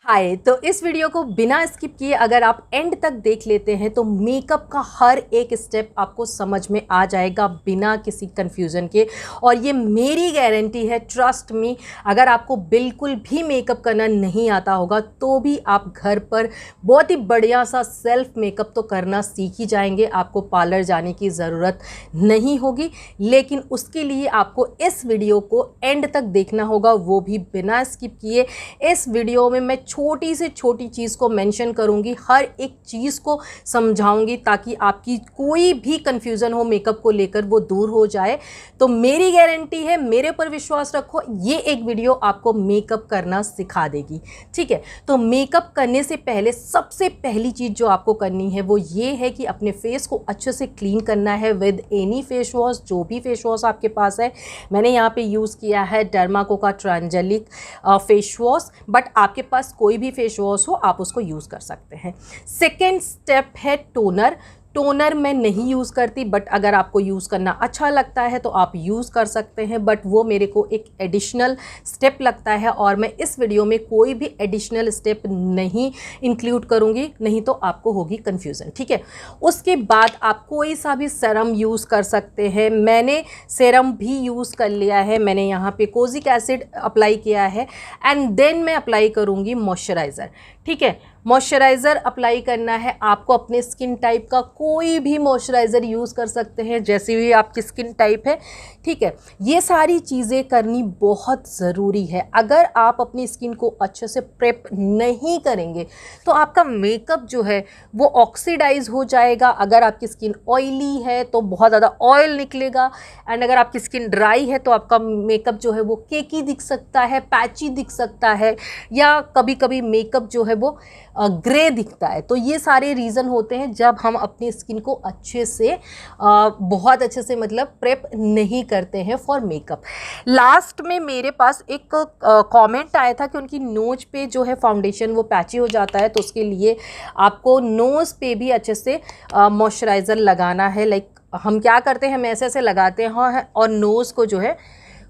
हाय, तो इस वीडियो को बिना स्किप किए अगर आप एंड तक देख लेते हैं तो मेकअप का हर एक स्टेप आपको समझ में आ जाएगा बिना किसी कंफ्यूजन के। और ये मेरी गारंटी है, ट्रस्ट मी। अगर आपको बिल्कुल भी मेकअप करना नहीं आता होगा तो भी आप घर पर बहुत ही बढ़िया सा सेल्फ मेकअप तो करना सीख ही जाएंगे। आपको पार्लर जाने की ज़रूरत नहीं होगी, लेकिन उसके लिए आपको इस वीडियो को एंड तक देखना होगा, वो भी बिना स्किप किए। इस वीडियो में मैं छोटी से छोटी चीज़ को मेंशन करूंगी, हर एक चीज़ को समझाऊंगी ताकि आपकी कोई भी कंफ्यूजन हो मेकअप को लेकर वो दूर हो जाए। तो मेरी गारंटी है, मेरे पर विश्वास रखो, ये एक वीडियो आपको मेकअप करना सिखा देगी। ठीक है, तो मेकअप करने से पहले सबसे पहली चीज़ जो आपको करनी है वो ये है कि अपने फेस को अच्छे से क्लीन करना है विद एनी फेस वॉश, जो भी फेस वॉश आपके पास है। मैंने यहाँ पे यूज़ किया है डर्माको का ट्रांजेलिक फेस वॉश, बट आपके पास कोई भी फेस वॉश हो आप उसको यूज़ कर सकते हैं। सेकेंड स्टेप है टोनर। टोनर मैं नहीं यूज़ करती, बट अगर आपको यूज़ करना अच्छा लगता है तो आप यूज़ कर सकते हैं, बट वो मेरे को एक एडिशनल स्टेप लगता है और मैं इस वीडियो में कोई भी एडिशनल स्टेप नहीं इंक्लूड करूँगी, नहीं तो आपको होगी कन्फ्यूज़न। ठीक है, उसके बाद आप कोई सा भी सीरम यूज़ कर सकते हैं। मैंने सीरम भी यूज़ कर लिया है, मैंने यहाँ पे कोजिक एसिड अप्लाई किया है एंड देन मैं अप्लाई करूँगी मॉइस्चराइज़र। ठीक है, मॉइस्चराइज़र अप्लाई करना है आपको अपने स्किन टाइप का, कोई भी मॉइस्चराइज़र यूज़ कर सकते हैं जैसी भी आपकी स्किन टाइप है। ठीक है, ये सारी चीज़ें करनी बहुत ज़रूरी है। अगर आप अपनी स्किन को अच्छे से प्रेप नहीं करेंगे तो आपका मेकअप जो है वो ऑक्सीडाइज हो जाएगा। अगर आपकी स्किन ऑयली है तो बहुत ज़्यादा ऑयल निकलेगा, एंड अगर आपकी स्किन ड्राई है तो आपका मेकअप जो है वो केकी दिख सकता है, पैची दिख सकता है, या कभी कभी मेकअप जो है वो ग्रे दिखता है। तो ये सारे रीज़न होते हैं जब हम अपनी स्किन को अच्छे से बहुत अच्छे से मतलब प्रेप नहीं करते हैं फॉर मेकअप। लास्ट में मेरे पास एक कमेंट आया था कि उनकी नोज पे जो है फाउंडेशन वो पैची हो जाता है, तो उसके लिए आपको नोज़ पे भी अच्छे से मॉइस्चराइज़र लगाना है। लाइक हम क्या करते हैं, हम ऐसे ऐसे लगाते हैं और नोज़ को जो है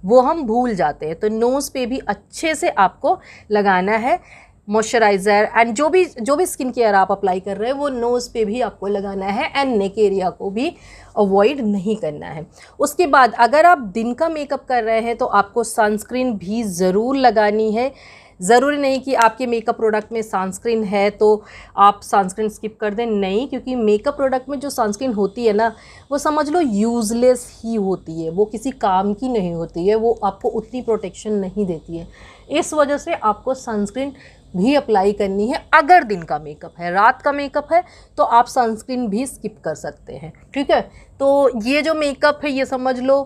वो हम भूल जाते हैं। तो नोज़ पे भी अच्छे से आपको लगाना है मॉइस्चराइज़र, एंड जो भी स्किन केयर आप अप्लाई कर रहे हैं वो नोज़ पे भी आपको लगाना है, एंड नेक एरिया को भी अवॉइड नहीं करना है। उसके बाद अगर आप दिन का मेकअप कर रहे हैं तो आपको सनस्क्रीन भी ज़रूर लगानी है। ज़रूरी नहीं कि आपके मेकअप प्रोडक्ट में सनस्क्रीन है तो आप सनस्क्रीन स्किप कर दें, नहीं, क्योंकि मेकअप प्रोडक्ट में जो सनस्क्रीन होती है ना वो समझ लो यूज़लेस ही होती है, वो किसी काम की नहीं होती है, वो आपको उतनी प्रोटेक्शन नहीं देती है। इस वजह से आपको सनस्क्रीन भी अप्लाई करनी है। अगर दिन का मेकअप है, रात का मेकअप है तो आप सनस्क्रीन भी स्किप कर सकते हैं। ठीक है, तो ये जो मेकअप है ये समझ लो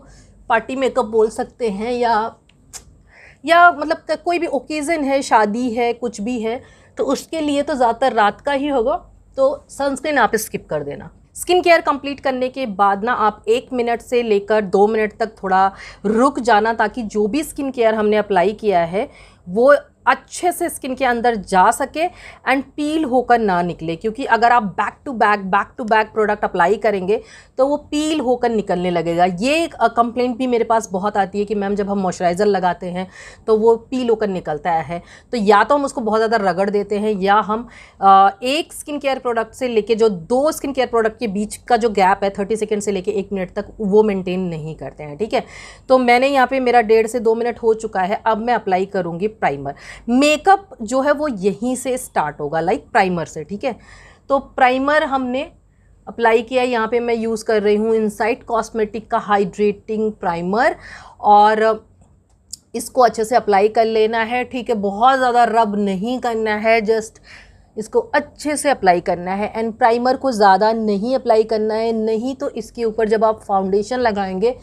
पार्टी मेकअप बोल सकते हैं, या मतलब कोई भी ओकेज़न है, शादी है, कुछ भी है, तो उसके लिए तो ज़्यादातर रात का ही होगा, तो सनस्क्रीन आप स्किप कर देना। स्किन केयर कंप्लीट करने के बाद ना आप 1 मिनट से लेकर 2 मिनट तक थोड़ा रुक जाना, ताकि जो भी स्किन केयर हमने अप्लाई किया है वो अच्छे से स्किन के अंदर जा सके एंड पील होकर ना निकले। क्योंकि अगर आप back to back product apply करेंगे तो वो पील होकर निकलने लगेगा। ये कंप्लेंट भी मेरे पास बहुत आती है कि मैम जब हम मॉइस्चराइज़र लगाते हैं तो वो पील होकर निकलता है। तो या तो हम उसको बहुत ज़्यादा रगड़ देते हैं, या हम एक स्किन केयर प्रोडक्ट से लेके जो 2 स्किन केयर प्रोडक्ट के बीच का जो गैप है 30 सेकेंड से लेके 1 मिनट तक वो मेंटेन नहीं करते हैं। ठीक है, तो मैंने यहाँ पे मेरा 1.5 से 2 मिनट हो चुका है। अब मैं अप्लाई करूँगी प्राइमर। मेकअप जो है वो यहीं से स्टार्ट होगा, लाइक प्राइमर से। ठीक है, तो प्राइमर हमने अप्लाई किया। यहाँ पे मैं यूज़ कर रही हूँ इनसाइट कॉस्मेटिक का हाइड्रेटिंग प्राइमर, और इसको अच्छे से अप्लाई कर लेना है। ठीक है, बहुत ज़्यादा रब नहीं करना है, जस्ट इसको अच्छे से अप्लाई करना है। एंड प्राइमर को ज़्यादा नहीं अप्लाई करना है, नहीं तो इसके ऊपर जब आप फाउंडेशन लगाएंगे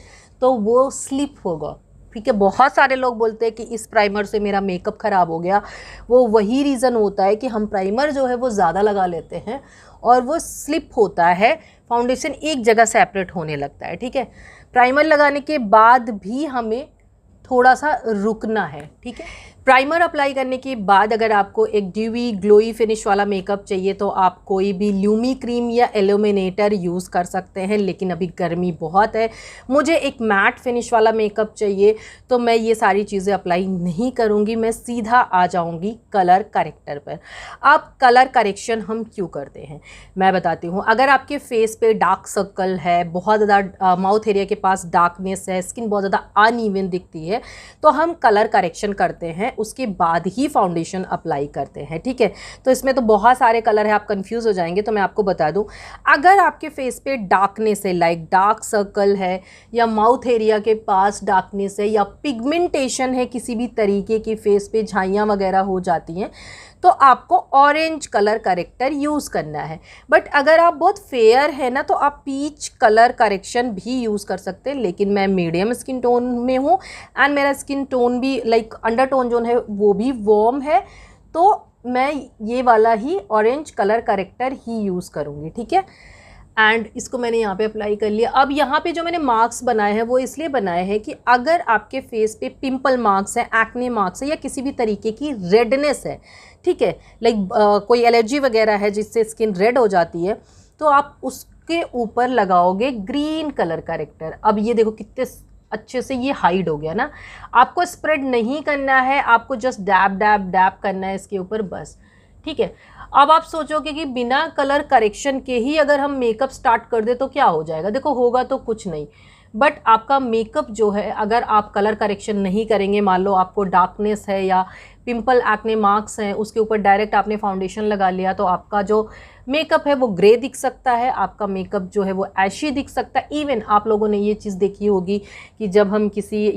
तो वो स्लिप होगा। ठीक है, बहुत सारे लोग बोलते हैं कि इस प्राइमर से मेरा मेकअप ख़राब हो गया। वो वही रीज़न होता है कि हम प्राइमर जो है वो ज़्यादा लगा लेते हैं और वो स्लिप होता है, फाउंडेशन एक जगह सेपरेट होने लगता है। ठीक है, प्राइमर लगाने के बाद भी हमें थोड़ा सा रुकना है। ठीक है, प्राइमर अप्लाई करने के बाद अगर आपको एक ड्यूवी ग्लोई फिनिश वाला मेकअप चाहिए तो आप कोई भी ल्यूमी क्रीम या इल्यूमिनेटर यूज़ कर सकते हैं, लेकिन अभी गर्मी बहुत है, मुझे एक मैट फिनिश वाला मेकअप चाहिए, तो मैं ये सारी चीज़ें अप्लाई नहीं करूँगी, मैं सीधा आ जाऊँगी कलर करेक्टर पर। अब कलर करेक्शन हम क्यों करते हैं मैं बताती हूँ। अगर आपके फेस पे डार्क सर्कल है, बहुत ज़्यादा माउथ एरिया के पास डार्कनेस है, स्किन बहुत ज़्यादा अनइवन दिखती है, तो हम कलर करेक्शन करते हैं, उसके बाद ही फाउंडेशन अप्लाई करते हैं, ठीक है। तो इसमें तो बहुत सारे कलर है, आप कंफ्यूज हो जाएंगे, तो मैं आपको बता दूं, अगर आपके फेस पे डार्कनेस है, लाइक डार्क सर्कल है, या माउथ एरिया के पास डार्कनेस है, या पिगमेंटेशन है किसी भी तरीके की, फेस पे झाइयाँ वगैरह हो जाती हैं, तो आपको ऑरेंज कलर करेक्टर यूज़ करना है। बट अगर आप बहुत फेयर है ना, तो आप पीच कलर करेक्शन भी यूज़ कर सकते हैं, लेकिन मैं मीडियम स्किन टोन में हूँ एंड मेरा स्किन टोन भी लाइक अंडर टोन जो है वो भी वार्म है, तो मैं ये वाला ही ऑरेंज कलर करेक्टर ही यूज़ करूँगी, ठीक है। एंड इसको मैंने यहाँ पे अप्लाई कर लिया। अब यहाँ पे जो मैंने मार्क्स बनाए हैं वो इसलिए बनाए हैं कि अगर आपके फेस पे पिंपल मार्क्स हैं, एक्ने मार्क्स है, या किसी भी तरीके की रेडनेस है, ठीक है, लाइक कोई एलर्जी वगैरह है जिससे स्किन रेड हो जाती है, तो आप उसके ऊपर लगाओगे ग्रीन कलर करेक्टर। अब ये देखो कितने अच्छे से ये हाइड हो गया ना। आपको स्प्रेड नहीं करना है, आपको जस्ट डैब डैब डैब करना है इसके ऊपर, बस, ठीक है। अब आप सोचोगे कि बिना कलर करेक्शन के ही अगर हम मेकअप स्टार्ट कर दे तो क्या हो जाएगा। देखो होगा तो कुछ नहीं, बट आपका मेकअप जो है अगर आप कलर करेक्शन नहीं करेंगे, मान लो आपको डार्कनेस है या पिंपल एक्ने मार्क्स हैं, उसके ऊपर डायरेक्ट आपने फाउंडेशन लगा लिया, तो आपका जो मेकअप है वो ग्रे दिख सकता है, आपका मेकअप जो है वो ऐशी दिख सकता है। इवन आप लोगों ने ये चीज़ देखी होगी कि जब हम किसी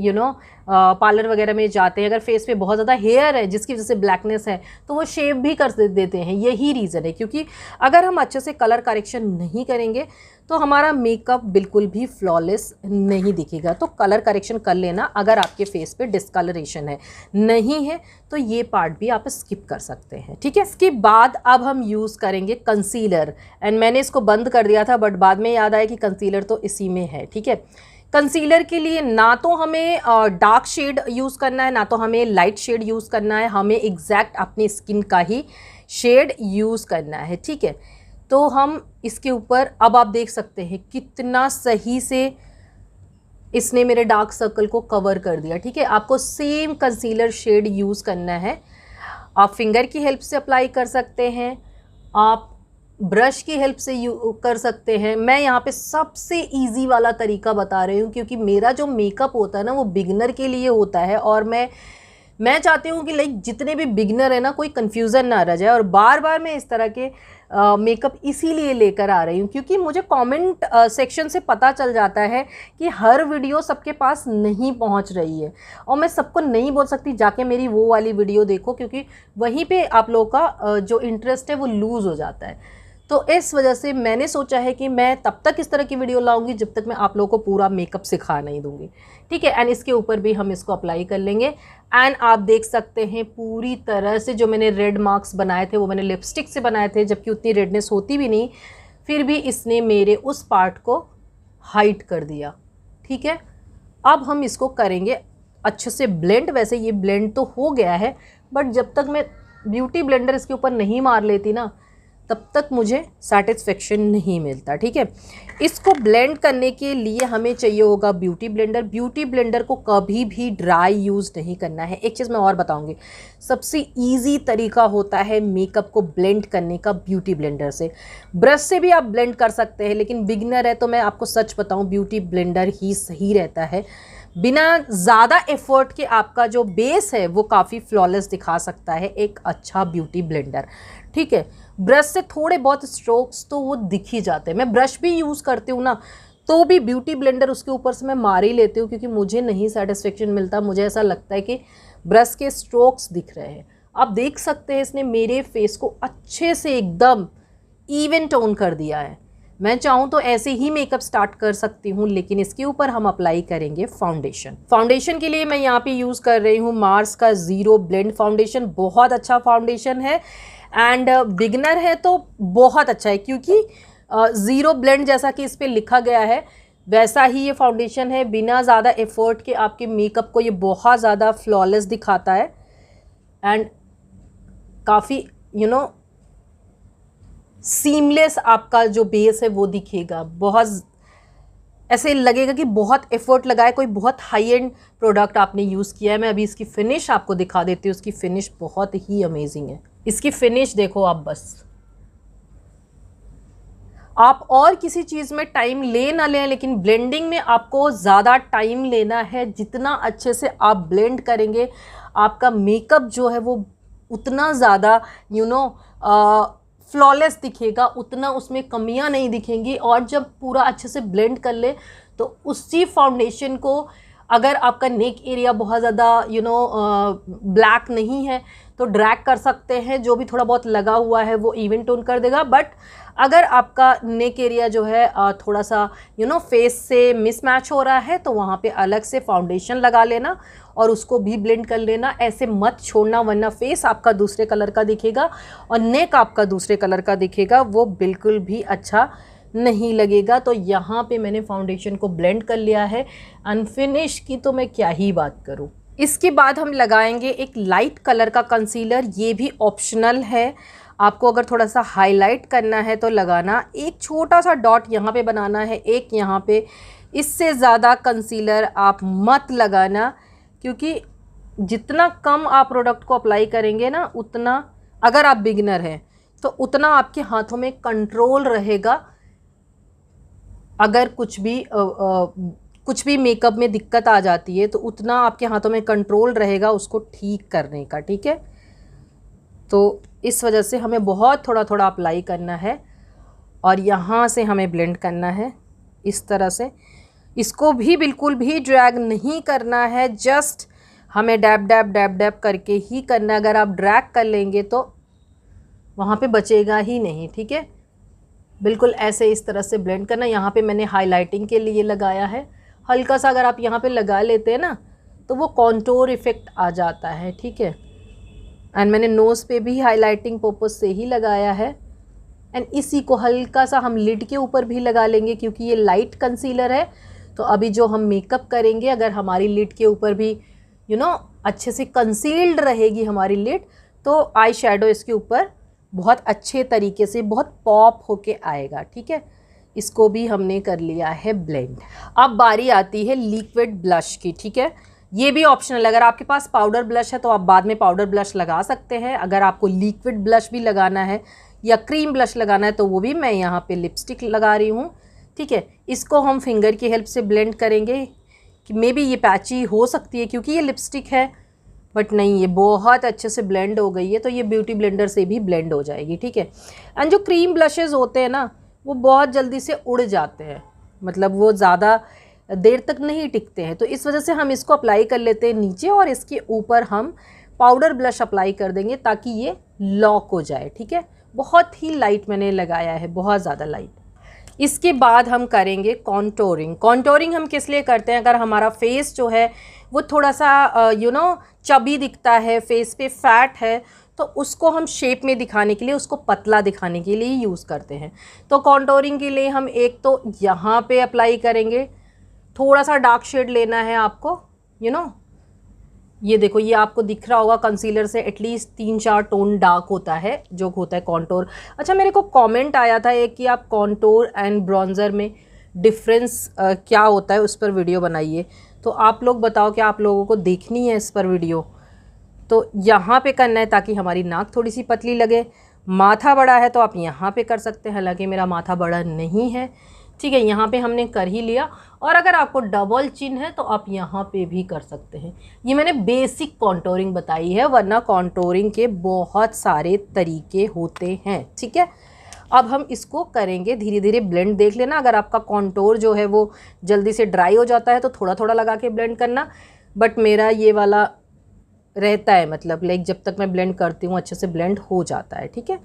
पार्लर वगैरह में जाते हैं, अगर फेस पे बहुत ज़्यादा हेयर है जिसकी वजह से ब्लैकनेस है, तो वो शेव भी कर देते हैं। यही रीज़न है, क्योंकि अगर हम अच्छे से कलर करेक्शन नहीं करेंगे तो हमारा मेकअप बिल्कुल भी फ्लॉलेस नहीं दिखेगा। तो कलर करेक्शन कर लेना अगर आपके फेस पे डिस्कलरेशन है, नहीं है तो ये पार्ट भी आप स्किप कर सकते हैं, ठीक है। इसके बाद अब हम यूज़ करेंगे कंसीलर, एंड मैंने इसको बंद कर दिया था बट बाद में याद आया कि कंसीलर तो इसी में है, ठीक है। कंसीलर के लिए ना तो हमें डार्क शेड यूज़ करना है, ना तो हमें लाइट शेड यूज़ करना है, हमें एग्जैक्ट अपनी स्किन का ही शेड यूज़ करना है, ठीक है। तो हम इसके ऊपर अब आप देख सकते हैं कितना सही से इसने मेरे डार्क सर्कल को कवर कर दिया, ठीक है। आपको सेम कंसीलर शेड यूज़ करना है। आप फिंगर की हेल्प से अप्लाई कर सकते हैं, आप ब्रश की हेल्प से कर सकते हैं। मैं यहाँ पे सबसे इजी वाला तरीका बता रही हूँ, क्योंकि मेरा जो मेकअप होता है ना वो बिगिनर के लिए होता है, और मैं चाहती हूँ कि लाइक जितने भी बिगिनर है ना, कोई कन्फ्यूज़न ना रह जाए। और बार बार मैं इस तरह के मेकअप इसीलिए लेकर आ रही हूँ क्योंकि मुझे कमेंट सेक्शन से पता चल जाता है कि हर वीडियो सबके पास नहीं पहुँच रही है, और मैं सबको नहीं बोल सकती जाके मेरी वो वाली वीडियो देखो, क्योंकि वहीं पे आप लोगों का जो इंटरेस्ट है वो लूज़ हो जाता है। तो इस वजह से मैंने सोचा है कि मैं तब तक इस तरह की वीडियो लाऊंगी जब तक मैं आप लोगों को पूरा मेकअप सिखा नहीं दूंगी, ठीक है। एंड इसके ऊपर भी हम इसको अप्लाई कर लेंगे। एंड आप देख सकते हैं पूरी तरह से जो मैंने रेड मार्क्स बनाए थे वो मैंने लिपस्टिक से बनाए थे, जबकि उतनी रेडनेस होती भी नहीं, फिर भी इसने मेरे उस पार्ट को हाइड कर दिया, ठीक है। अब हम इसको करेंगे अच्छे से ब्लेंड। वैसे ये ब्लेंड तो हो गया है, बट जब तक मैं ब्यूटी ब्लेंडर इसके ऊपर नहीं मार लेती ना तब तक मुझे सेटिस्फेक्शन नहीं मिलता, ठीक है। इसको ब्लेंड करने के लिए हमें चाहिए होगा ब्यूटी ब्लेंडर। ब्यूटी ब्लेंडर को कभी भी ड्राई यूज़ नहीं करना है। एक चीज़ मैं और बताऊंगी, सबसे इजी तरीका होता है मेकअप को ब्लेंड करने का ब्यूटी ब्लेंडर से। ब्रश से भी आप ब्लेंड कर सकते हैं, लेकिन बिगिनर है तो मैं आपको सच बताऊँ ब्यूटी ब्लेंडर ही सही रहता है। बिना ज़्यादा एफर्ट के आपका जो बेस है वो काफ़ी फ्लॉलेस दिखा सकता है एक अच्छा ब्यूटी ब्लेंडर, ठीक है। ब्रश से थोड़े बहुत स्ट्रोक्स तो वो दिख ही जाते हैं। मैं ब्रश भी यूज़ करती हूँ ना, तो भी ब्यूटी ब्लेंडर उसके ऊपर से मैं मार ही लेती हूँ, क्योंकि मुझे नहीं सेटिस्फेक्शन मिलता। मुझे ऐसा लगता है कि ब्रश के स्ट्रोक्स दिख रहे हैं। आप देख सकते हैं इसने मेरे फेस को अच्छे से एकदम इवन टोन कर दिया है। मैं चाहूँ तो ऐसे ही मेकअप स्टार्ट कर सकती हूँ, लेकिन इसके ऊपर हम अप्लाई करेंगे फाउंडेशन। फाउंडेशन के लिए मैं यहाँ पे यूज़ कर रही हूँ मार्स का ज़ीरो ब्लेंड फाउंडेशन। बहुत अच्छा फाउंडेशन है, एंड बिगनर है तो बहुत अच्छा है, क्योंकि ज़ीरो ब्लेंड जैसा कि इस पर लिखा गया है वैसा ही ये फाउंडेशन है। बिना ज़्यादा एफर्ट के आपके मेकअप को ये बहुत ज़्यादा फ्लॉलेस दिखाता है। एंड काफ़ी सीमलेस आपका जो बेस है वो दिखेगा। बहुत ऐसे लगेगा कि बहुत एफर्ट लगा है, कोई बहुत हाई एंड प्रोडक्ट आपने यूज़ किया है। मैं अभी इसकी फिनिश आपको दिखा देती हूँ। इसकी फिनिश बहुत ही अमेजिंग है। इसकी फिनिश देखो आप बस। आप और किसी चीज़ में टाइम ले ना लें, लेकिन ब्लेंडिंग में आपको ज़्यादा टाइम लेना है। जितना अच्छे से आप ब्लेंड करेंगे आपका मेकअप जो है वो उतना ज़्यादा फ्लॉलेस दिखेगा, उतना उसमें कमियां नहीं दिखेंगी। और जब पूरा अच्छे से ब्लेंड कर ले तो उसी फाउंडेशन को, अगर आपका नेक एरिया बहुत ज़्यादा ब्लैक नहीं है तो ड्रैग कर सकते हैं, जो भी थोड़ा बहुत लगा हुआ है वो इवन टोन कर देगा। बट अगर आपका नेक एरिया जो है थोड़ा सा फेस से मिसमैच हो रहा है तो वहाँ पे अलग से फाउंडेशन लगा लेना और उसको भी ब्लेंड कर लेना। ऐसे मत छोड़ना, वरना फेस आपका दूसरे कलर का दिखेगा और नेक आपका दूसरे कलर का दिखेगा, वो बिल्कुल भी अच्छा नहीं लगेगा। तो यहाँ पे मैंने फाउंडेशन को ब्लेंड कर लिया है। अनफिनिश की तो मैं क्या ही बात करूँ। इसके बाद हम लगाएंगे एक लाइट कलर का कंसीलर। ये भी ऑप्शनल है, आपको अगर थोड़ा सा हाईलाइट करना है तो लगाना। एक छोटा सा डॉट यहाँ पे बनाना है, एक यहाँ पे। इससे ज़्यादा कंसीलर आप मत लगाना, क्योंकि जितना कम आप प्रोडक्ट को अप्लाई करेंगे ना, उतना, अगर आप बिगिनर हैं तो उतना आपके हाथों में कंट्रोल रहेगा। अगर कुछ भी मेकअप में दिक्कत आ जाती है तो उतना आपके हाथों में कंट्रोल रहेगा उसको ठीक करने का, ठीक है। तो इस वजह से हमें बहुत थोड़ा थोड़ा अप्लाई करना है और यहाँ से हमें ब्लेंड करना है इस तरह से। इसको भी बिल्कुल भी ड्रैग नहीं करना है, जस्ट हमें डैब डैब डैब डैब करके ही करना है। अगर आप ड्रैग कर लेंगे तो वहाँ पे बचेगा ही नहीं, ठीक है। बिल्कुल ऐसे इस तरह से ब्लेंड करना। यहाँ पे मैंने हाइलाइटिंग के लिए लगाया है हल्का सा। अगर आप यहाँ पे लगा लेते हैं ना तो वो कॉन्टोर इफ़ेक्ट आ जाता है, ठीक है। एंड मैंने नोज़ पे भी हाइलाइटिंग पर्पज से ही लगाया है। एंड इसी को हल्का सा हम लिड के ऊपर भी लगा लेंगे, क्योंकि ये लाइट कंसीलर है। तो अभी जो हम मेकअप करेंगे, अगर हमारी लिड के ऊपर भी अच्छे से कंसील्ड रहेगी हमारी लिड, तो आई शेडो इसके ऊपर बहुत अच्छे तरीके से बहुत पॉप होके आएगा, ठीक है। इसको भी हमने कर लिया है ब्लेंड। अब बारी आती है लिक्विड ब्लश की, ठीक है। ये भी ऑप्शनल, अगर आपके पास पाउडर ब्लश है तो आप बाद में पाउडर ब्लश लगा सकते हैं। अगर आपको लिक्विड ब्लश भी लगाना है या क्रीम ब्लश लगाना है तो वो भी, मैं यहाँ पे लिपस्टिक लगा रही हूँ, ठीक है। इसको हम फिंगर की हेल्प से ब्लेंड करेंगे। कि मे बी ये पैची हो सकती है क्योंकि ये लिपस्टिक है, बट नहीं, ये बहुत अच्छे से ब्लेंड हो गई है। तो ये ब्यूटी ब्लेंडर से भी ब्लेंड हो जाएगी, ठीक है। एंड जो क्रीम ब्लशेज़ होते हैं ना, वो बहुत जल्दी से उड़ जाते हैं, मतलब वो ज़्यादा देर तक नहीं टिकते हैं। तो इस वजह से हम इसको अप्लाई कर लेते हैं नीचे और इसके ऊपर हम पाउडर ब्लश अप्लाई कर देंगे ताकि ये लॉक हो जाए, ठीक है। बहुत ही लाइट मैंने लगाया है, बहुत ज़्यादा लाइट। इसके बाद हम करेंगे कॉन्टोरिंग। कॉन्टोरिंग हम किस लिए करते हैं? अगर हमारा फेस जो है वो थोड़ा सा चबी दिखता है, फेस पे फैट है, तो उसको हम शेप में दिखाने के लिए, उसको पतला दिखाने के लिए यूज़ करते हैं। तो कॉन्टोरिंग के लिए हम एक तो यहाँ पे अप्लाई करेंगे, थोड़ा सा डार्क शेड लेना है आपको, ये देखो, ये आपको दिख रहा होगा कंसीलर से एटलीस्ट 3-4 टोन डार्क होता है जो होता है कॉन्टोर। अच्छा, मेरे को कमेंट आया था एक कि आप कॉन्टोर एंड ब्रॉन्ज़र में डिफरेंस क्या होता है, उस पर वीडियो बनाइए। तो आप लोग बताओ कि आप लोगों को देखनी है इस पर वीडियो। तो यहाँ पे करना है ताकि हमारी नाक थोड़ी सी पतली लगे। माथा बड़ा है तो आप यहाँ पे कर सकते हैं, हालांकि मेरा माथा बड़ा नहीं है, ठीक है। यहाँ पे हमने कर ही लिया। और अगर आपको डबल चिन है तो आप यहाँ पे भी कर सकते हैं। ये मैंने बेसिक कॉन्टोरिंग बताई है, वरना कॉन्टोरिंग के बहुत सारे तरीके होते हैं, ठीक है। अब हम इसको करेंगे धीरे धीरे ब्लेंड। देख लेना, अगर आपका कॉन्टोर जो है वो जल्दी से ड्राई हो जाता है तो थोड़ा थोड़ा लगा के ब्लेंड करना। बट मेरा ये वाला रहता है, मतलब लाइक जब तक मैं ब्लेंड करती हूँ अच्छे से ब्लेंड हो जाता है, ठीक है।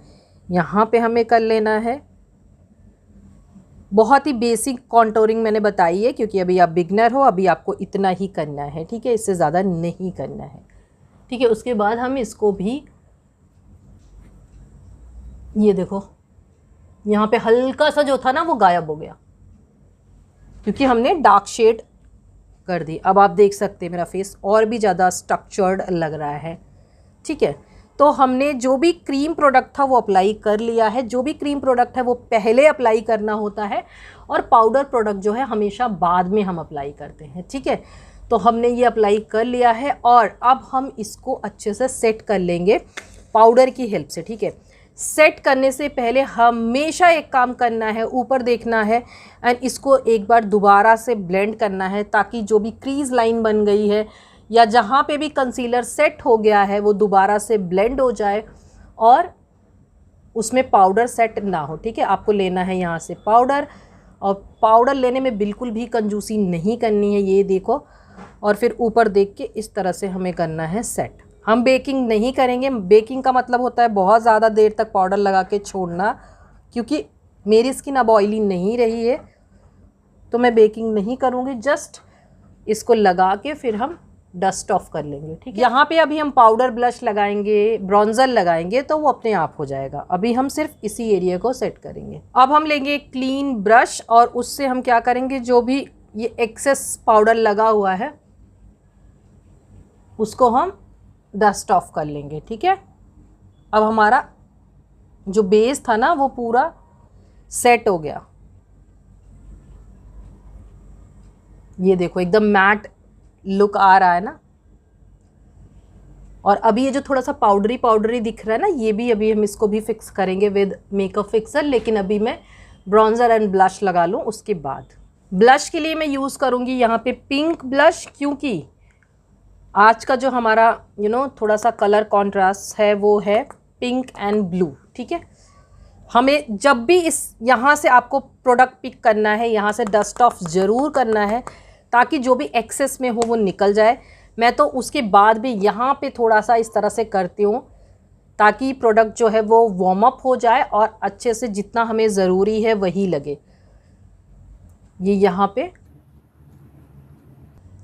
यहाँ पे हमें कर लेना है। बहुत ही बेसिक कॉन्टोरिंग मैंने बताई है क्योंकि अभी आप बिगनर हो, अभी आपको इतना ही करना है, ठीक है, इससे ज़्यादा नहीं करना है, ठीक है। उसके बाद हम इसको भी, ये देखो, यहाँ पे हल्का सा जो था ना वो गायब हो गया क्योंकि हमने डार्क शेड कर दी। अब आप देख सकते हैं मेरा फेस और भी ज़्यादा स्ट्रक्चर्ड लग रहा है, ठीक है। तो हमने जो भी क्रीम प्रोडक्ट था वो अप्लाई कर लिया है। जो भी क्रीम प्रोडक्ट है वो पहले अप्लाई करना होता है और पाउडर प्रोडक्ट जो है हमेशा बाद में हम अप्लाई करते हैं, ठीक है। तो हमने ये अप्लाई कर लिया है और अब हम इसको अच्छे से सेट कर लेंगे पाउडर की हेल्प से, ठीक है। सेट करने से पहले हमेशा एक काम करना है, ऊपर देखना है एंड इसको एक बार दोबारा से ब्लेंड करना है ताकि जो भी क्रीज लाइन बन गई है या जहाँ पे भी कंसीलर सेट हो गया है वो दोबारा से ब्लेंड हो जाए और उसमें पाउडर सेट ना हो, ठीक है। आपको लेना है यहाँ से पाउडर और पाउडर लेने में बिल्कुल भी कंजूसी नहीं करनी है, ये देखो। और फिर ऊपर देख के इस तरह से हमें करना है सेट। हम बेकिंग नहीं करेंगे। बेकिंग का मतलब होता है बहुत ज़्यादा देर तक पाउडर लगा के छोड़ना, क्योंकि मेरी स्किन अब ऑयली नहीं रही है तो मैं बेकिंग नहीं करूँगी। जस्ट इसको लगा के फिर हम डस्ट ऑफ कर लेंगे, ठीक है। यहाँ पे अभी हम पाउडर ब्लश लगाएंगे, ब्रॉन्जर लगाएंगे तो वो अपने आप हो जाएगा। अभी हम सिर्फ इसी एरिया को सेट करेंगे। अब हम लेंगे एक क्लीन ब्रश और उससे हम क्या करेंगे, जो भी ये एक्सेस पाउडर लगा हुआ है उसको हम डस्ट ऑफ कर लेंगे, ठीक है। अब हमारा जो बेस था ना वो पूरा सेट हो गया। ये देखो एकदम मैट लुक आ रहा है ना। और अभी ये जो थोड़ा सा पाउडरी पाउडरी दिख रहा है ना, ये भी अभी हम इसको भी फिक्स करेंगे विद मेकअप फिक्सर। लेकिन अभी मैं ब्रॉन्जर एंड ब्लश लगा लूँ उसके बाद। ब्लश के लिए मैं यूज़ करूँगी यहाँ पे पिंक ब्लश, क्योंकि आज का जो हमारा थोड़ा सा कलर कॉन्ट्रास्ट है वो है पिंक एंड ब्लू, ठीक है। हमें जब भी यहाँ से आपको प्रोडक्ट पिक करना है, यहाँ से डस्ट ऑफ ज़रूर करना है ताकि जो भी एक्सेस में हो वो निकल जाए। मैं तो उसके बाद भी यहाँ पे थोड़ा सा इस तरह से करती हूँ ताकि प्रोडक्ट जो है वो वार्म अप हो जाए और अच्छे से जितना हमें ज़रूरी है वही लगे। ये यहाँ पे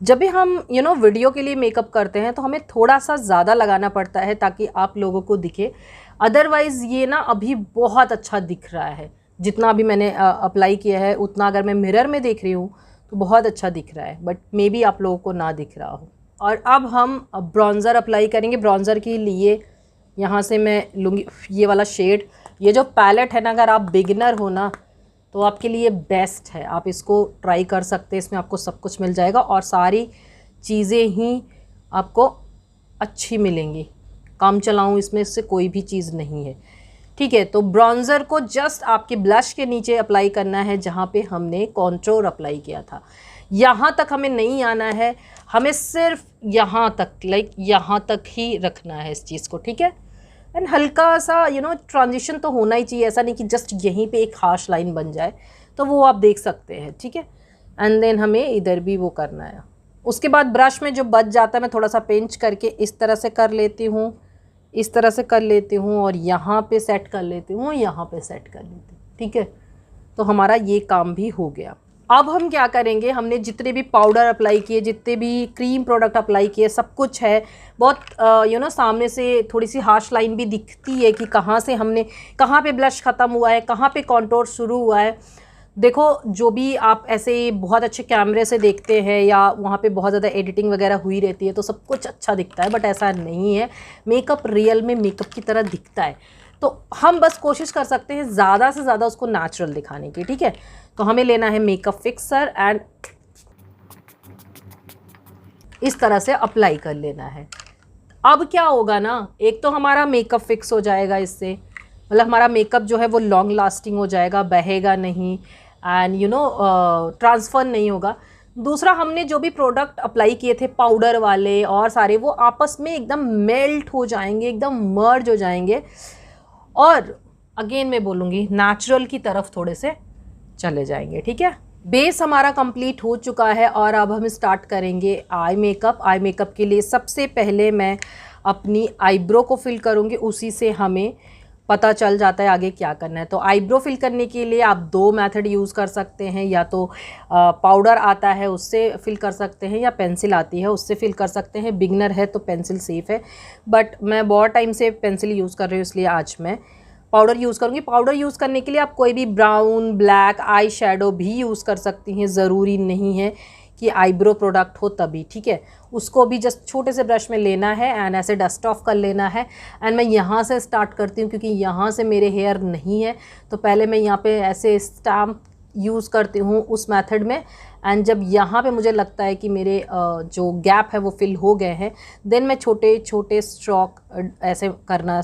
जब भी हम वीडियो के लिए मेकअप करते हैं तो हमें थोड़ा सा ज़्यादा लगाना पड़ता है ताकि आप लोगों को दिखे। अदरवाइज़ ये ना अभी बहुत अच्छा दिख रहा है, जितना अभी मैंने अप्लाई किया है उतना अगर मैं मिरर में देख रही हूँ तो बहुत अच्छा दिख रहा है, बट मे बी आप लोगों को ना दिख रहा हो। और अब हम ब्रॉन्ज़र अप्लाई करेंगे। ब्रॉन्ज़र के लिए यहाँ से मैं लूँगी ये वाला शेड। ये जो पैलेट है ना, अगर आप बिगिनर हो ना तो आपके लिए बेस्ट है, आप इसको ट्राई कर सकते हैं। इसमें आपको सब कुछ मिल जाएगा और सारी चीज़ें ही आपको अच्छी मिलेंगी। काम चलाऊँ इसमें से कोई भी चीज़ नहीं है, ठीक है। तो ब्रॉन्ज़र को जस्ट आपके ब्लश के नीचे अप्लाई करना है जहाँ पे हमने कॉन्टोर अप्लाई किया था। यहाँ तक हमें नहीं आना है, हमें सिर्फ यहाँ तक यहाँ तक ही रखना है इस चीज़ को, ठीक है। एंड हल्का सा ट्रांजिशन तो होना ही चाहिए, ऐसा नहीं कि जस्ट यहीं पे एक हार्श लाइन बन जाए, तो वो आप देख सकते हैं, ठीक है। एंड देन हमें इधर भी वो करना है। उसके बाद ब्रश में जो बच जाता है मैं थोड़ा सा पिंच करके इस तरह से कर लेती हूँ, इस तरह से कर लेती हूँ और यहाँ पे सेट कर लेती हूँ, यहाँ पे सेट कर लेती हूँ, ठीक है। तो हमारा ये काम भी हो गया। अब हम क्या करेंगे, हमने जितने भी पाउडर अप्लाई किए, जितने भी क्रीम प्रोडक्ट अप्लाई किए, सब कुछ है। बहुत सामने से थोड़ी सी हार्श लाइन भी दिखती है कि कहाँ पे ब्लश ख़त्म हुआ है, कहाँ पे कॉन्टोर शुरू हुआ है। देखो जो भी आप ऐसे बहुत अच्छे कैमरे से देखते हैं या वहाँ पे बहुत ज़्यादा एडिटिंग वगैरह हुई रहती है तो सब कुछ अच्छा दिखता है, बट ऐसा नहीं है। मेकअप रियल में मेकअप की तरह दिखता है। तो हम बस कोशिश कर सकते हैं ज़्यादा से ज़्यादा उसको नेचुरल दिखाने की, ठीक है। तो हमें लेना है मेकअप फिक्सर एंड इस तरह से अप्लाई कर लेना है। अब क्या होगा ना, एक तो हमारा मेकअप फिक्स हो जाएगा इससे, मतलब हमारा मेकअप जो है वो लॉन्ग लास्टिंग हो जाएगा, बहेगा नहीं एंड ट्रांसफ़र नहीं होगा। दूसरा, हमने जो भी प्रोडक्ट अप्लाई किए थे पाउडर वाले और सारे, वो आपस में एकदम मेल्ट हो जाएंगे, एकदम मर्ज हो जाएंगे और अगेन मैं बोलूँगी नेचुरल की तरफ थोड़े से चले जाएंगे, ठीक है। बेस हमारा कंप्लीट हो चुका है और अब हम स्टार्ट करेंगे आई मेकअप। आई मेकअप के लिए सबसे पहले मैं अपनी आईब्रो को फिल करूँगी, उसी से हमें पता चल जाता है आगे क्या करना है। तो आईब्रो फिल करने के लिए आप दो मेथड यूज़ कर सकते हैं, या तो पाउडर आता है उससे फिल कर सकते हैं या पेंसिल आती है उससे फिल कर सकते हैं। बिगनर है तो पेंसिल सेफ़ है, बट मैं बहुत टाइम से पेंसिल यूज़ कर रही हूँ इसलिए आज मैं पाउडर यूज़ करूँगी। पाउडर यूज़ करने के लिए आप कोई भी ब्राउन, ब्लैक, आई शेडो भी यूज़ कर सकती हैं। ज़रूरी नहीं है कि आईब्रो प्रोडक्ट हो तभी, ठीक है। उसको भी जस्ट छोटे से ब्रश में लेना है एंड ऐसे डस्ट ऑफ कर लेना है। एंड मैं यहाँ से स्टार्ट करती हूँ क्योंकि यहाँ से मेरे हेयर नहीं है, तो पहले मैं यहाँ पे ऐसे स्टैम्प यूज़ करती हूँ उस मेथड में। एंड जब यहाँ पे मुझे लगता है कि मेरे जो गैप है वो फिल हो गए हैं, देन मैं छोटे छोटे स्ट्रोक ऐसे करना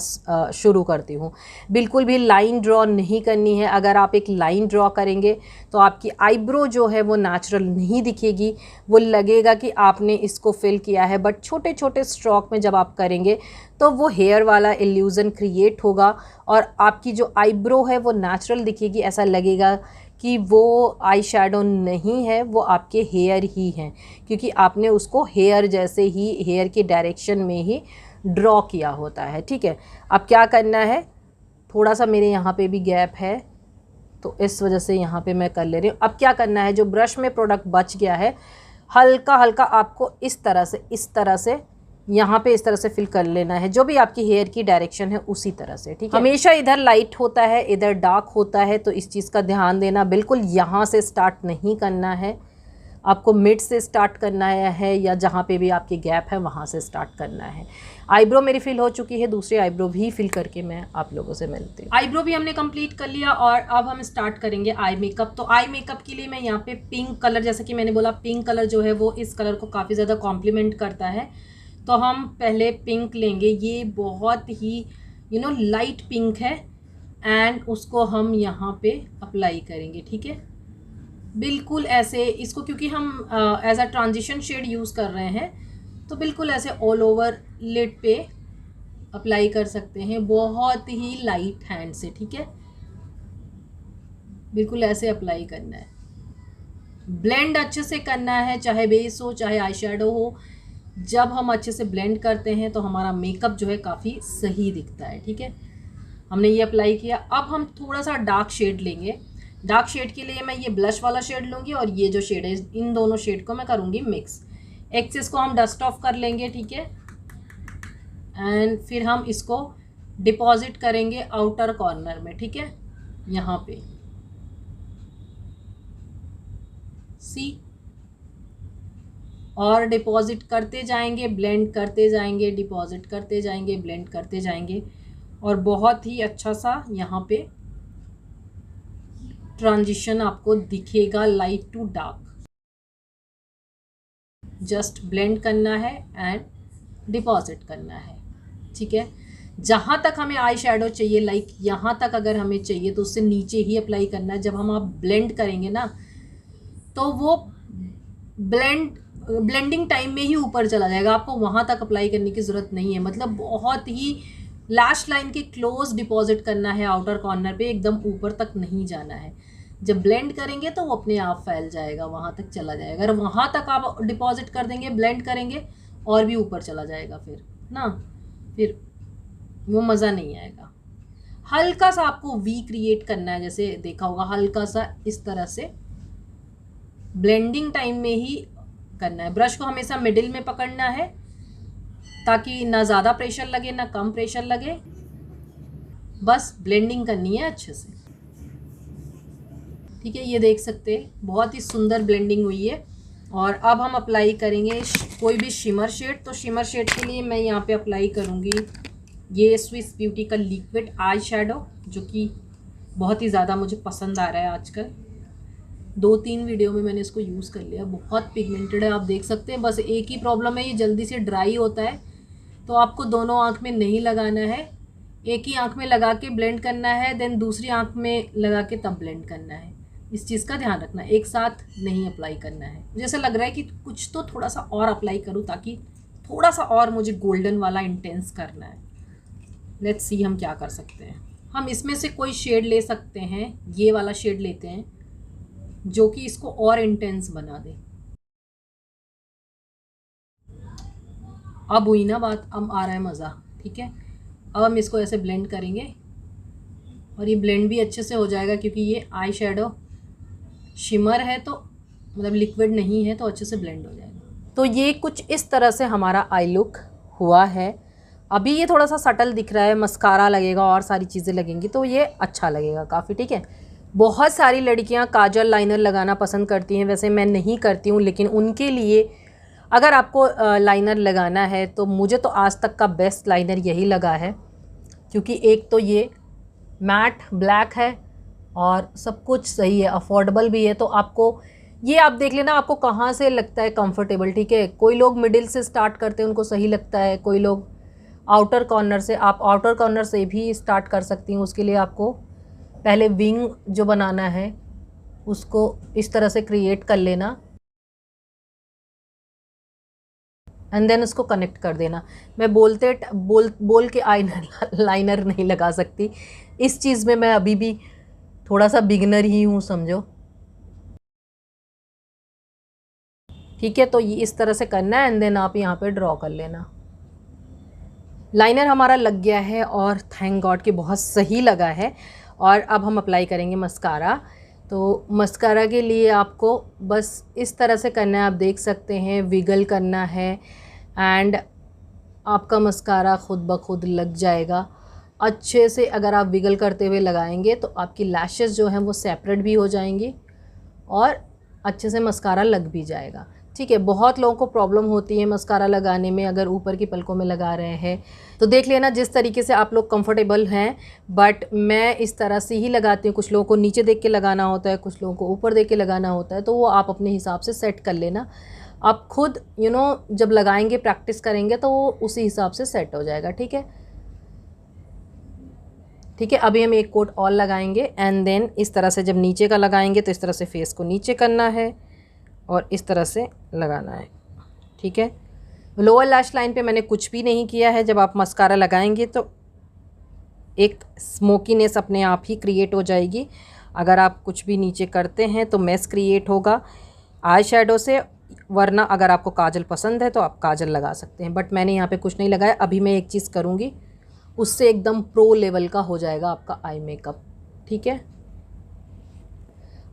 शुरू करती हूँ। बिल्कुल भी लाइन ड्रॉ नहीं करनी है। अगर आप एक लाइन ड्रॉ करेंगे तो आपकी आईब्रो जो है वो नेचुरल नहीं दिखेगी, वो लगेगा कि आपने इसको फिल किया है। बट छोटे छोटे स्ट्रोक में जब आप करेंगे तो वो हेयर वाला इल्यूज़न क्रिएट होगा और आपकी जो आईब्रो है वो नेचुरल दिखेगी। ऐसा लगेगा कि वो आई शेडो नहीं है, वो आपके हेयर ही हैं, क्योंकि आपने उसको हेयर जैसे ही, हेयर के डायरेक्शन में ही ड्रॉ किया होता है, ठीक है। अब क्या करना है, थोड़ा सा मेरे यहाँ पे भी गैप है तो इस वजह से यहाँ पे मैं कर ले रही हूँ। अब क्या करना है, जो ब्रश में प्रोडक्ट बच गया है हल्का हल्का आपको इस तरह से यहाँ पे इस तरह से फिल कर लेना है, जो भी आपकी हेयर की डायरेक्शन है उसी तरह से, ठीक है। हमेशा इधर लाइट होता है, इधर डार्क होता है, तो इस चीज़ का ध्यान देना। बिल्कुल यहाँ से स्टार्ट नहीं करना है, आपको मिड से स्टार्ट करना है या जहाँ पे भी आपकी गैप है वहाँ से स्टार्ट करना है। आईब्रो मेरी फिल हो चुकी है, दूसरी आईब्रो भी फिल करके मैं आप लोगों से मिलती हूँ। आईब्रो भी हमने कंप्लीट कर लिया और अब हम स्टार्ट करेंगे आई मेकअप। तो आई मेकअप के लिए मैं यहाँ पे पिंक कलर, जैसे कि मैंने बोला पिंक कलर जो है वो इस कलर को काफ़ी ज़्यादा कॉम्प्लीमेंट करता है, तो हम पहले पिंक लेंगे। ये बहुत ही लाइट पिंक है एंड उसको हम यहाँ पे अप्लाई करेंगे, ठीक है। बिल्कुल ऐसे इसको, क्योंकि हम as a transition shade use कर रहे हैं, तो बिल्कुल ऐसे ऑल ओवर लिड पे अप्लाई कर सकते हैं, बहुत ही लाइट हैंड से, ठीक है। बिल्कुल ऐसे अप्लाई करना है, ब्लेंड अच्छे से करना है, चाहे बेस हो चाहे आई शेडो हो। जब हम अच्छे से ब्लेंड करते हैं तो हमारा मेकअप जो है काफ़ी सही दिखता है, ठीक है। हमने ये अप्लाई किया। अब हम थोड़ा सा डार्क शेड लेंगे। डार्क शेड के लिए मैं ये ब्लश वाला शेड लूँगी और ये जो शेड है, इन दोनों शेड को मैं करूँगी मिक्स। एक्सेस को हम डस्ट ऑफ कर लेंगे, ठीक है। एंड फिर हम इसको डिपॉजिट करेंगे आउटर कॉर्नर में, ठीक है, यहाँ पे सी, और डिपॉजिट करते जाएंगे, ब्लेंड करते जाएंगे, डिपॉजिट करते जाएंगे, ब्लेंड करते जाएंगे, और बहुत ही अच्छा सा यहाँ पे ट्रांजिशन आपको दिखेगा, light to dark. Just blend करना है एंड डिपॉजिट करना है, ठीक है। जहाँ तक हमें आई शेडो चाहिए, लाइक यहाँ तक अगर हमें चाहिए तो उससे नीचे ही अप्लाई करना है। जब हम आप ब्लेंड करेंगे ना तो वो ब्लेंडिंग टाइम में ही ऊपर चला जाएगा, आपको वहाँ तक अप्लाई करने की ज़रूरत नहीं है। मतलब बहुत ही लैश लाइन के क्लोज डिपॉजिट करना है आउटर कॉर्नर पे, एकदम ऊपर तक नहीं जाना है। जब ब्लेंड करेंगे तो वो अपने आप फैल जाएगा, वहाँ तक चला जाएगा। अगर वहाँ तक आप डिपॉजिट कर देंगे, ब्लेंड करेंगे, और भी ऊपर चला जाएगा फिर ना, फिर वो मज़ा नहीं आएगा। हल्का सा आपको वी क्रिएट करना है, जैसे देखा होगा, हल्का सा इस तरह से ब्लेंडिंग टाइम में ही करना है। ब्रश को हमेशा मिडिल में पकड़ना है ताकि ना ज़्यादा प्रेशर लगे ना कम प्रेशर लगे, बस ब्लेंडिंग करनी है अच्छे से, ठीक है। ये देख सकते हैं बहुत ही सुंदर ब्लेंडिंग हुई है। और अब हम अप्लाई करेंगे कोई भी शिमर शेड। तो शिमर शेड के लिए मैं यहाँ पे अप्लाई करूँगी ये स्विस ब्यूटी का लिक्विड आई शेडो, जो कि बहुत ही ज़्यादा मुझे पसंद आ रहा है आजकल। 2-3 वीडियो में मैंने इसको यूज़ कर लिया। बहुत पिगमेंटेड है, आप देख सकते हैं। बस एक ही प्रॉब्लम है, ये जल्दी से ड्राई होता है, तो आपको दोनों आँख में नहीं लगाना है, एक ही आँख में लगा के ब्लेंड करना है, देन दूसरी आँख में लगा के तब ब्लेंड करना है। इस चीज़ का ध्यान रखना, एक साथ नहीं अप्लाई करना है। मुझे ऐसा लग रहा है कि कुछ तो थोड़ा सा और अप्लाई करूँ, ताकि थोड़ा सा और मुझे गोल्डन वाला इंटेंस करना है। लेट्स सी हम क्या कर सकते हैं। हम इसमें से कोई शेड ले सकते हैं, ये वाला शेड लेते हैं जो कि इसको और इंटेंस बना दे। अब हुई ना बात, अब आ रहा है मज़ा, ठीक है। अब हम इसको ऐसे ब्लेंड करेंगे और ये ब्लेंड भी अच्छे से हो जाएगा, क्योंकि ये आई शेडो शिमर है, तो मतलब लिक्विड नहीं है, तो अच्छे से ब्लेंड हो जाएगा। तो ये कुछ इस तरह से हमारा आई लुक हुआ है। अभी ये थोड़ा सा सटल दिख रहा है, मस्कारा लगेगा और सारी चीज़ें लगेंगी तो ये अच्छा लगेगा काफ़ी, ठीक है। बहुत सारी लड़कियां काजल लाइनर लगाना पसंद करती हैं, वैसे मैं नहीं करती हूँ, लेकिन उनके लिए अगर आपको लाइनर लगाना है तो मुझे तो आज तक का बेस्ट लाइनर यही लगा है, क्योंकि एक तो ये मैट ब्लैक है और सब कुछ सही है, अफोर्डेबल भी है। तो आपको ये आप देख लेना आपको कहाँ से लगता है कंफर्टेबल, ठीक है। कोई लोग मिडिल से स्टार्ट करते हैं, उनको सही लगता है, कोई लोग आउटर कॉर्नर से। आप आउटर कॉर्नर से भी स्टार्ट कर सकती हूँ। उसके लिए आपको पहले विंग जो बनाना है उसको इस तरह से क्रिएट कर लेना एंड देन उसको कनेक्ट कर देना। मैं बोल के लाइनर नहीं लगा सकती, इस चीज़ में मैं अभी भी थोड़ा सा बिगिनर ही हूँ समझो, ठीक है। तो ये इस तरह से करना है एंड देन आप यहाँ पे ड्रॉ कर लेना। लाइनर हमारा लग गया है और थैंक गॉड कि बहुत सही लगा है। और अब हम अप्लाई करेंगे मस्कारा। तो मस्कारा के लिए आपको बस इस तरह से करना है, आप देख सकते हैं, विगल करना है एंड आपका मस्कारा खुद ब खुद लग जाएगा अच्छे से। अगर आप विगल करते हुए लगाएंगे तो आपकी लैशेस जो हैं वो सेपरेट भी हो जाएंगी और अच्छे से मस्कारा लग भी जाएगा, ठीक है। बहुत लोगों को प्रॉब्लम होती है मस्कारा लगाने में, अगर ऊपर की पलकों में लगा रहे हैं तो देख लेना जिस तरीके से आप लोग कंफर्टेबल हैं। बट मैं इस तरह से ही लगाती हूँ। कुछ लोगों को नीचे देख के लगाना होता है, कुछ लोगों को ऊपर देख के लगाना होता है, तो वो आप अपने हिसाब से सेट कर लेना। आप खुद जब लगाएंगे, प्रैक्टिस करेंगे तो वो उसी हिसाब से सेट हो जाएगा, ठीक है। ठीक है, अभी हम एक कोट और लगाएंगे एंड देन इस तरह से जब नीचे का लगाएंगे तो इस तरह से फेस को नीचे करना है और इस तरह से लगाना है, ठीक है। लोअर लैश लाइन पे मैंने कुछ भी नहीं किया है। जब आप मस्कारा लगाएंगे तो एक स्मोकीनेस अपने आप ही क्रिएट हो जाएगी। अगर आप कुछ भी नीचे करते हैं तो मेस क्रिएट होगा आई शेडो से, वरना अगर आपको काजल पसंद है तो आप काजल लगा सकते हैं। बट मैंने यहाँ पे कुछ नहीं लगाया। अभी मैं एक चीज़ करूँगी, उससे एकदम प्रो लेवल का हो जाएगा आपका आई मेकअप, ठीक है।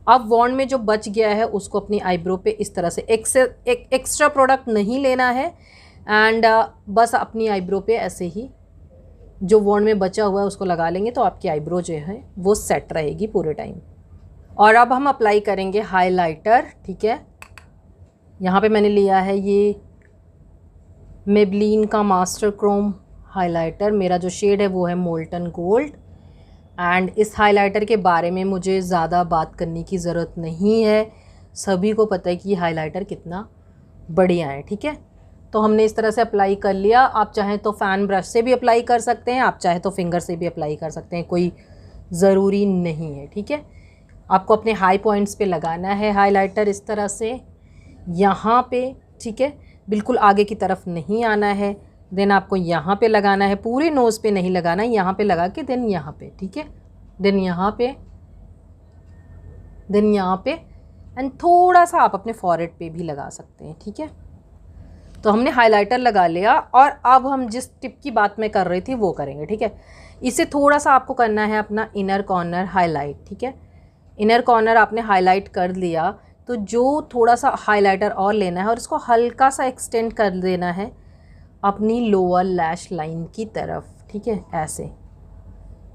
अब वॉन्ड में जो बच गया है उसको अपनी आईब्रो पे इस तरह से एक्स्ट्रा प्रोडक्ट नहीं लेना है एंड बस अपनी आईब्रो पे ऐसे ही जो वॉन्ड में बचा हुआ है उसको लगा लेंगे तो आपकी आईब्रो जो है वो सेट रहेगी पूरे टाइम। और अब हम अप्लाई करेंगे हाइलाइटर, ठीक है। यहाँ पे मैंने लिया है ये मेबलिन का मास्टर क्रोम हाइलाइटर। मेरा जो शेड है वो है मोल्टन गोल्ड एंड इस हाइलाइटर के बारे में मुझे ज़्यादा बात करने की ज़रूरत नहीं है, सभी को पता है कि ये हाइलाइटर कितना बढ़िया है, ठीक है। तो हमने इस तरह से अप्लाई कर लिया। आप चाहें तो फ़ैन ब्रश से भी अप्लाई कर सकते हैं, आप चाहें तो फिंगर से भी अप्लाई कर सकते हैं, कोई ज़रूरी नहीं है, ठीक है। आपको अपने हाई पॉइंट्स पे लगाना है हाइलाइटर इस तरह से यहाँ पे, ठीक है। बिल्कुल आगे की तरफ नहीं आना है। देन आपको यहाँ पे लगाना है, पूरे नोज़ पे नहीं लगाना है, यहाँ पे लगा के देन यहाँ पे, ठीक है। देन यहाँ पे एंड थोड़ा सा आप अपने फॉरहेड पे भी लगा सकते हैं, ठीक है। तो हमने हाइलाइटर लगा लिया और अब हम जिस टिप की बात मैं कर रही थी वो करेंगे, ठीक है। इसे थोड़ा सा आपको करना है अपना इनर कॉर्नर हाईलाइट, ठीक है। इनर कॉर्नर आपने हाईलाइट कर लिया तो जो थोड़ा सा हाइलाइटर और लेना है और इसको हल्का सा एक्सटेंड कर देना है अपनी लोअर लैश लाइन की तरफ, ठीक है। ऐसे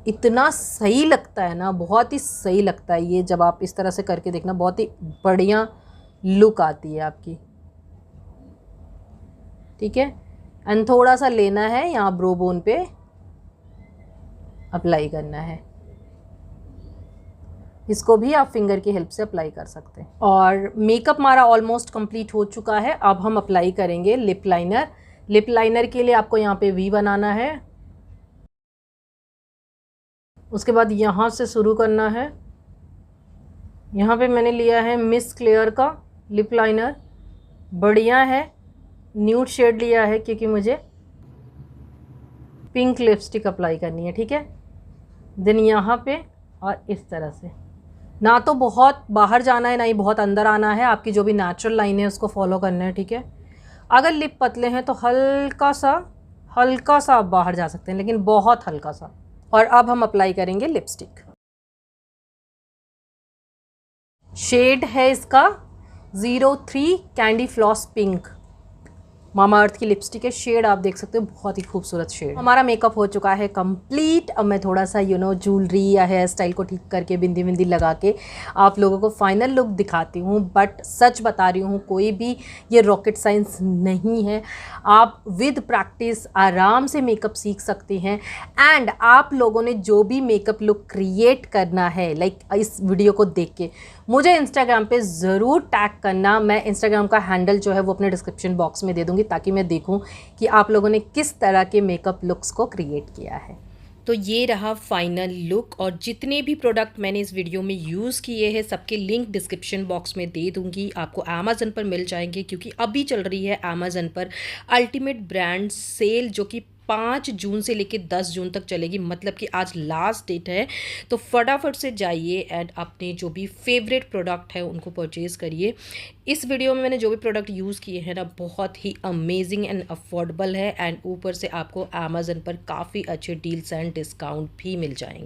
इतना सही लगता है ना, बहुत ही सही लगता है ये। जब आप इस तरह से करके देखना बहुत ही बढ़िया लुक आती है आपकी, ठीक है। एंड थोड़ा सा लेना है यहाँ ब्रो बोन पे अप्लाई करना है। इसको भी आप फिंगर की हेल्प से अप्लाई कर सकते हैं। और मेकअप हमारा ऑलमोस्ट कंप्लीट हो चुका है। अब हम अप्लाई करेंगे लिप लाइनर। लिप लाइनर के लिए आपको यहाँ पे वी बनाना है, उसके बाद यहाँ से शुरू करना है। यहाँ पे मैंने लिया है मिस क्लेयर का लिप लाइनर, बढ़िया है, न्यूड शेड लिया है क्योंकि मुझे पिंक लिपस्टिक अप्लाई करनी है, ठीक है। देन यहाँ पे और इस तरह से, ना तो बहुत बाहर जाना है ना ही बहुत अंदर आना है, आपकी जो भी नेचुरल लाइन है उसको फॉलो करना है, ठीक है। अगर लिप पतले हैं तो हल्का सा आप बाहर जा सकते हैं, लेकिन बहुत हल्का सा। और अब हम अप्लाई करेंगे लिपस्टिक। शेड है इसका 03 कैंडी फ्लॉस पिंक, मामा अर्थ की लिपस्टिक है, शेड आप देख सकते हो, बहुत ही खूबसूरत शेड। हमारा मेकअप हो चुका है कंप्लीट। अब मैं थोड़ा सा ज्वेलरी या हेयर स्टाइल को ठीक करके बिंदी बिंदी लगा के आप लोगों को फाइनल लुक दिखाती हूँ। बट सच बता रही हूँ, कोई भी ये रॉकेट साइंस नहीं है। आप विद प्रैक्टिस आराम से मेकअप सीख सकती हैं। एंड आप लोगों ने जो भी मेकअप लुक क्रिएट करना है, लाइक इस वीडियो को देख के मुझे इंस्टाग्राम पे ज़रूर टैग करना। मैं इंस्टाग्राम का हैंडल जो है वो अपने डिस्क्रिप्शन बॉक्स में दे दूँगी, ताकि मैं देखूँ कि आप लोगों ने किस तरह के मेकअप लुक्स को क्रिएट किया है। तो ये रहा फाइनल लुक, और जितने भी प्रोडक्ट मैंने इस वीडियो में यूज़ किए हैं सबके लिंक डिस्क्रिप्शन बॉक्स में दे दूंगी। आपको अमेज़न पर मिल जाएंगे, क्योंकि अभी चल रही है अमेज़न पर अल्टीमेट ब्रांड सेल, जो कि 5 जून से लेकर 10 जून तक चलेगी। मतलब कि आज लास्ट डेट है, तो फटाफट से जाइए एंड अपने जो भी फेवरेट प्रोडक्ट है उनको परचेज़ करिए। इस वीडियो में मैंने जो भी प्रोडक्ट यूज़ किए हैं ना, बहुत ही अमेजिंग एंड अफोर्डेबल है, एंड ऊपर से आपको अमेज़न पर काफ़ी अच्छे डील्स एंड डिस्काउंट भी मिल जाएंगे।